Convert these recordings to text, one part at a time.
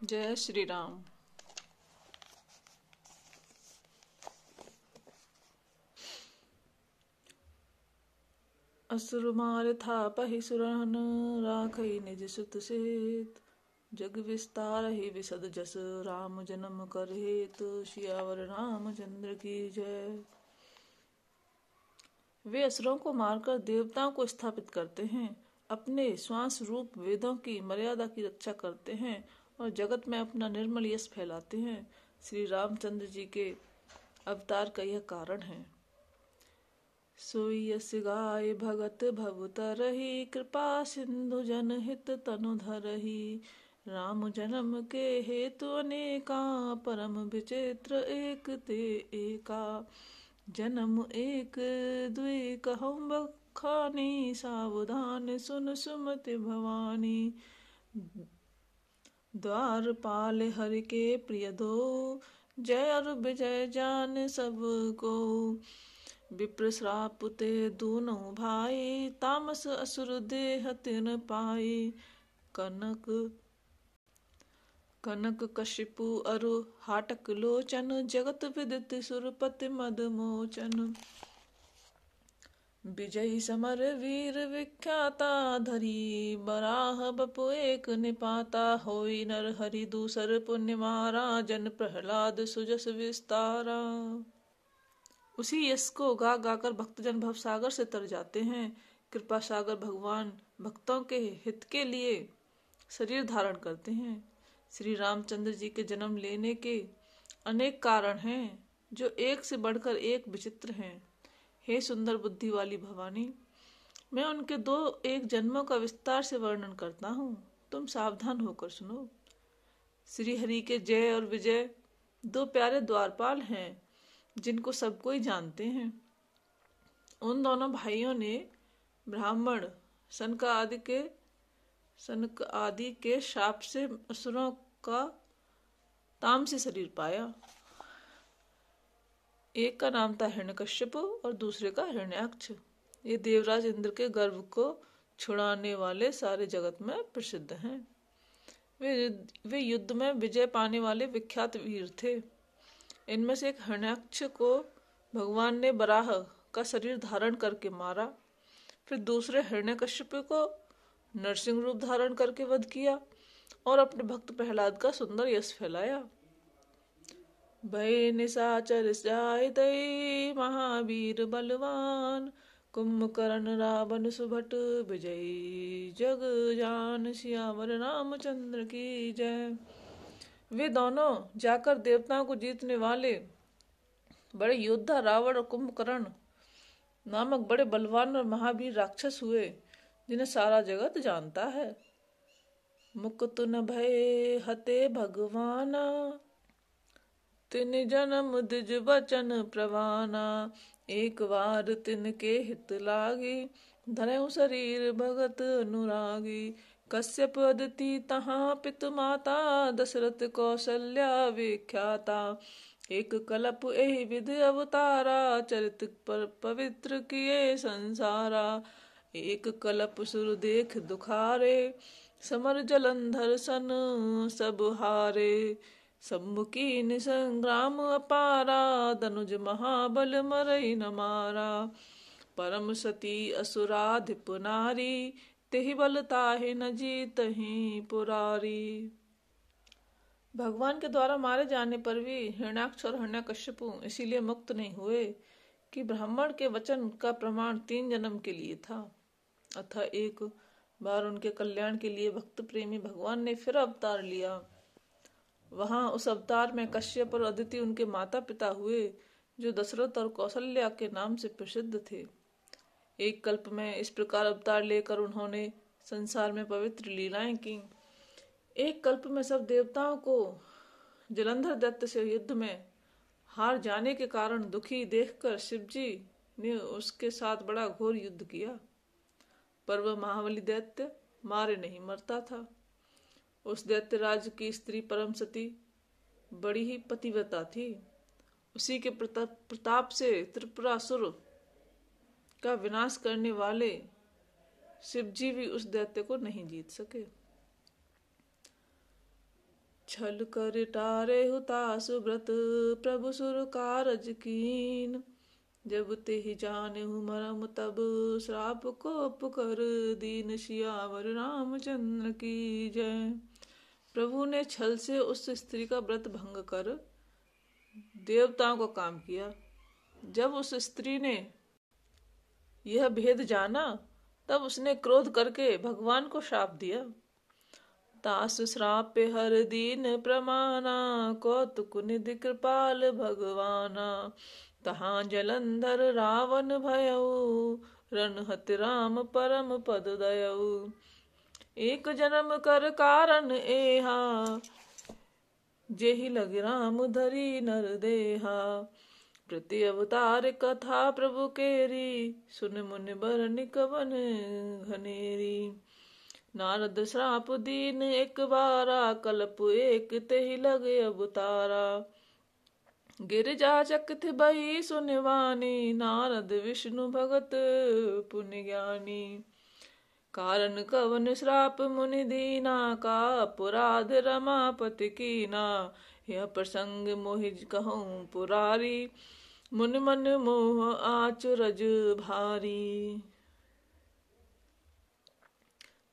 जय श्री राम। असुर मार था पहि सुरन राखई निज सुत सेत। जग विस्तार ही विसद जस राम जन्म कर हेत। सियावर रामचंद्र की जय। वे असुरों को मारकर देवताओं को स्थापित करते हैं, अपने श्वास रूप वेदों की मर्यादा की रक्षा करते हैं और जगत में अपना निर्मल यश फैलाते हैं। श्री रामचंद्र जी के अवतार का यह कारण है। सोई यस गाय भगत भव तरही, कृपा सिंधु जन हित तनु धरही। राम जन्म के हेतु अनेका, परम विचित्र एक ते एका। जन्म एक दुई कहूँ बखानी, सावधान सुन सुमति भवानी। द्वारपाल हरि के प्रिय दो, जय और विजय जान सबको। विप्र श्राप ते दूनों भाई, तामस असुर देह तिन पाई। कनक कशिपु अरु हाटक लोचन, जगत विदित सुरपति मद मोचन। विजयी समर वीर विख्याता, धरी बराह बपु एक निपाता। होई नर हरि दूसर पुण्य मारा, जन प्रहलाद सुजस विस्तारा। उसी यश को गा गाकर भक्तजन भवसागर से तर जाते हैं। कृपा सागर भगवान भक्तों के हित के लिए शरीर धारण करते हैं। श्री रामचंद्र जी के जन्म लेने के अनेक कारण हैं, जो एक से बढ़कर एक विचित्र हैं। हे सुंदर बुद्धि वाली भवानी, मैं उनके दो एक जन्मों का विस्तार से वर्णन करता हूँ, तुम सावधान होकर सुनो। श्री हरि के जय और विजय दो प्यारे द्वारपाल हैं, जिनको सब कोई जानते हैं। उन दोनों भाइयों ने ब्राह्मण सनक आदि के शाप से असुरों का तामसी शरीर पाया। एक का नाम था हिरण्यकश्यप और दूसरे का हिरण्याक्ष। ये देवराज इंद्र के गर्भ को छुड़ाने वाले सारे जगत में प्रसिद्ध हैं। वे युद्ध में विजय पाने वाले विख्यात वीर थे। इनमें से एक हिरण्याक्ष को भगवान ने बराह का शरीर धारण करके मारा। फिर दूसरे हिरण्यकश्यप को नरसिंह रूप धारण करके वध किया और अपने भक्त प्रहलाद का सुंदर यश फैलाया। भय निशाचर जाय दई, महावीर बलवान। कुंभकर्ण रावण सुभट, विजयी जग जान। सियावर रामचंद्र की जय। वे दोनों जाकर देवताओं को जीतने वाले बड़े योद्धा रावण और कुंभकर्ण नामक बड़े बलवान और महावीर राक्षस हुए, जिन्हें सारा जगत जानता है। मुकुत न भय हते भगवाना, तिन जन्म द्विज बचन प्रवाना। एक बार तिनके हित लागी, धरऊ शरीर भगत अनुरागी। कश्यप अदिति तहाँ पितु माता, दशरथ कौशल्या विख्याता। एक कलप एहि विधि अवतारा, चरित पर पवित्र किए संसारा। एक कलप सुर देख दुखारे, समर जलंधर सन सब हारे। सम्मुखी निसंग्राम अपारा, दनुज महाबल मरई न मारा। परम सती असुराधिप नारी, तेहि बल ताहि न जीतहि पुरारी। भगवान के द्वारा मारे जाने पर भी हिरण्याक्ष और हिरण्यकश्यपु इसीलिए मुक्त नहीं हुए कि ब्राह्मण के वचन का प्रमाण 3 जन्म के लिए था। अतः एक बार उनके कल्याण के लिए भक्त प्रेमी भगवान ने फिर अवतार लिया। वहां उस अवतार में कश्यप और अदिति उनके माता पिता हुए, जो दशरथ और कौशल्या के नाम से प्रसिद्ध थे। एक कल्प में इस प्रकार अवतार लेकर उन्होंने संसार में पवित्र लीलाएं की। एक कल्प में सब देवताओं को जलंधर दैत्य से युद्ध में हार जाने के कारण दुखी देखकर शिवजी ने उसके साथ बड़ा घोर युद्ध किया, पर वह महाबली दैत्य मारे नहीं मरता था। उस दैत्य राज की स्त्री परम सती बड़ी ही पतिव्रता थी। उसी के प्रताप से त्रिपुरासुर का विनाश करने वाले शिवजी भी उस दैत्य को नहीं जीत सके। छल कर टारे हुतासु व्रत प्रभु सुर कारज कीन। जब तेहि जानेहु मरम तब श्राप कोप कर दीन। सियावर रामचंद्र की जय। प्रभु ने छल से उस स्त्री का व्रत भंग कर देवताओं का काम किया। जब उस स्त्री ने यह भेद जाना तब उसने क्रोध करके भगवान को शाप दिया। तास श्राप हर दीन प्रमाना कौतुक निधि कृपाल भगवाना। तहाँ जलंधर रावण भयऊ रणहत राम परम पद दयऊ। एक जन्म कर कारण एहा जेहि लग राम धरी नर देहा। प्रति अवतार कथा प्रभु केरी सुन मुनि बरन कवन घनेरी। नारद श्राप दीन एक बारा कल्प एक तेहि लगे अवतारा। गिरिजा चकित भई सुनवानी नारद विष्णु भगत पुण्य ज्ञानी। कारण कवन श्राप मुनि दीना का अपराध रमापति कीना। यह प्रसंग मोहि कहूँ पुरारी मुनि मन मोह आचरज भारी।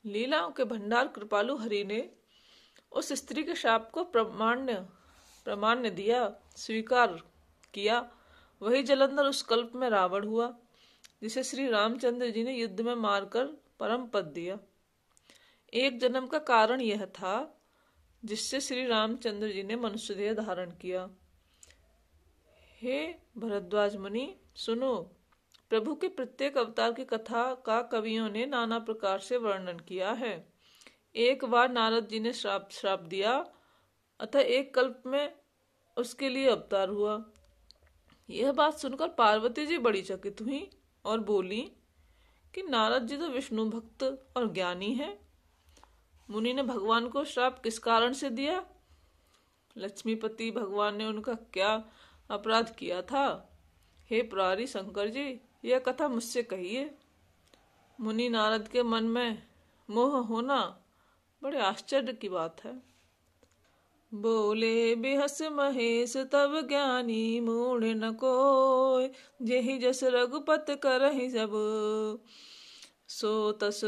लीलाओं के भंडार कृपालु हरि ने उस स्त्री के शाप को प्रामाण्य दिया, स्वीकार किया। वही जलंधर उस कल्प में रावण हुआ जिसे श्री रामचंद्र जी ने युद्ध में मारकर परम पद दिया। एक जन्म का कारण यह था जिससे श्री रामचंद्र जी ने मनुष्य देह धारण किया। हे भरद्वाज मुनि सुनो, प्रभु के प्रत्येक अवतार की कथा का कवियों ने नाना प्रकार से वर्णन किया है। एक बार नारद जी ने श्राप दिया, अतः एक कल्प में उसके लिए अवतार हुआ। यह बात सुनकर पार्वती जी बड़ी चकित हुई और बोली कि नारद जी तो विष्णु भक्त और ज्ञानी हैं। मुनि ने भगवान को श्राप किस कारण से दिया? लक्ष्मीपति भगवान ने उनका क्या अपराध किया था? हे पुरारी शंकर जी, यह कथा मुझसे कहिए। मुनि नारद के मन में मोह होना बड़े आश्चर्य की बात है। बोले बिहस महेश तब ज्ञानी मूढ़ न कोय। जेहि जस रघुपत करहि सब सो तस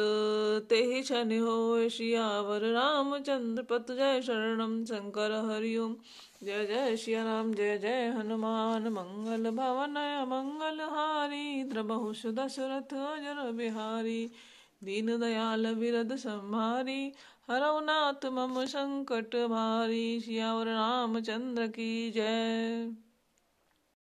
तेहि छन होय। सियावर रामचंद्र पत जय शरणम शंकर हरिओम। जय जय सिया राम जय जय हनुमान। मंगल भवन मंगल हारी द्रबहु दशरथ अजर बिहारी। दीन दयाल विरद संहारी हरौ नाथ मम संकट भारी। सियावर रामचंद्र की जय।